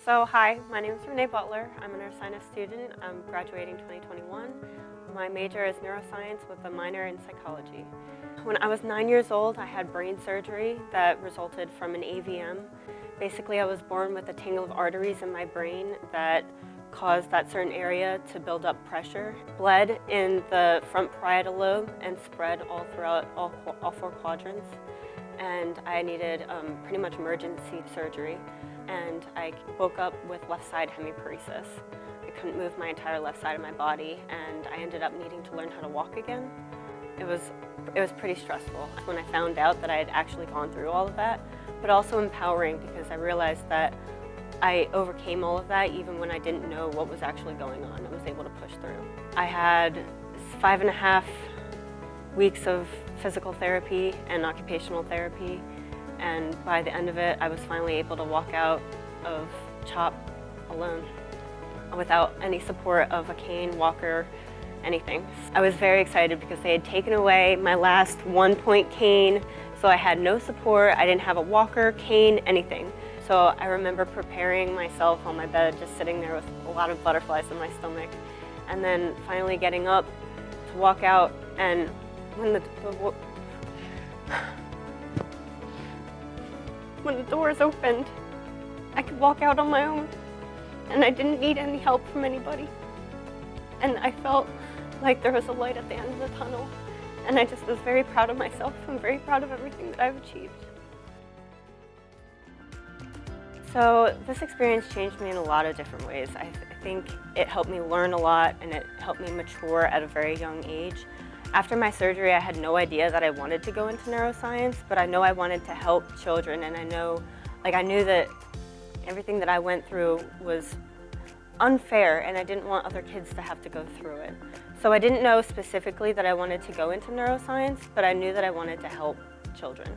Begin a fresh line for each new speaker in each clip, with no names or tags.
Hi, my name is Renee Butler. I'm a neuroscience student. I'm graduating 2021. My major is neuroscience with a minor in psychology. When I was 9 years old, I had brain surgery that resulted from an AVM. Basically, I was born with a tangle of arteries in my brain that caused that certain area to build up pressure. Bled in the front parietal lobe and spread all throughout all four quadrants. And I needed pretty much emergency surgery. And I woke up with left side hemiparesis. I couldn't move my entire left side of my body, and I ended up needing to learn how to walk again. It was pretty stressful when I found out that I had actually gone through all of that, but also empowering because I realized that I overcame all of that even when I didn't know what was actually going on. I was able to push through. I had 5.5 weeks of physical therapy and occupational therapy. And by the end of it, I was finally able to walk out of CHOP alone without any support of a cane, walker, anything. I was very excited because they had taken away my last 1-point cane, so I had no support. I didn't have a walker, cane, anything. So I remember preparing myself on my bed, just sitting there with a lot of butterflies in my stomach, and then finally getting up to walk out. And when the doors opened, I could walk out on my own, and I didn't need any help from anybody. And I felt like there was a light at the end of the tunnel, and I just was very proud of myself and very proud of everything that I've achieved. So this experience changed me in a lot of different ways. I think it helped me learn a lot, and it helped me mature at a very young age. After my surgery, I had no idea that I wanted to go into neuroscience, but I know I wanted to help children, and I knew that everything that I went through was unfair, and I didn't want other kids to have to go through it. So I didn't know specifically that I wanted to go into neuroscience, but I knew that I wanted to help children.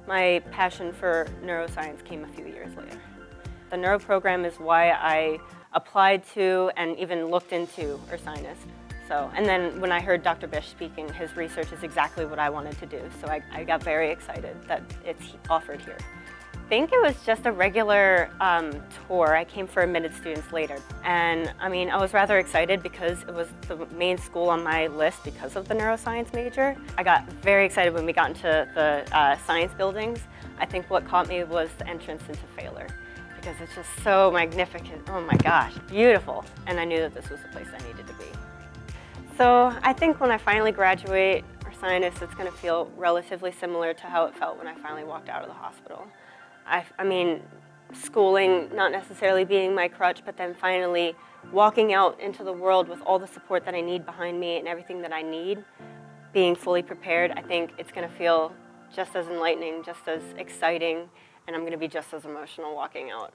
My passion for neuroscience came a few years later. The neuro program is why I applied to and even looked into Ursinus. And then when I heard Dr. Bish speaking, his research is exactly what I wanted to do. So I got very excited that it's offered here. I think it was just a regular tour. I came for admitted students later. And I was rather excited because it was the main school on my list because of the neuroscience major. I got very excited when we got into the science buildings. I think what caught me was the entrance into Phaler, because it's just so magnificent. Oh my gosh, beautiful. And I knew that this was the place I needed to be. So I think when I finally graduate Ursinus, it's going to feel relatively similar to how it felt when I finally walked out of the hospital. Schooling not necessarily being my crutch, but then finally walking out into the world with all the support that I need behind me and everything that I need, being fully prepared, I think it's going to feel just as enlightening, just as exciting, and I'm going to be just as emotional walking out.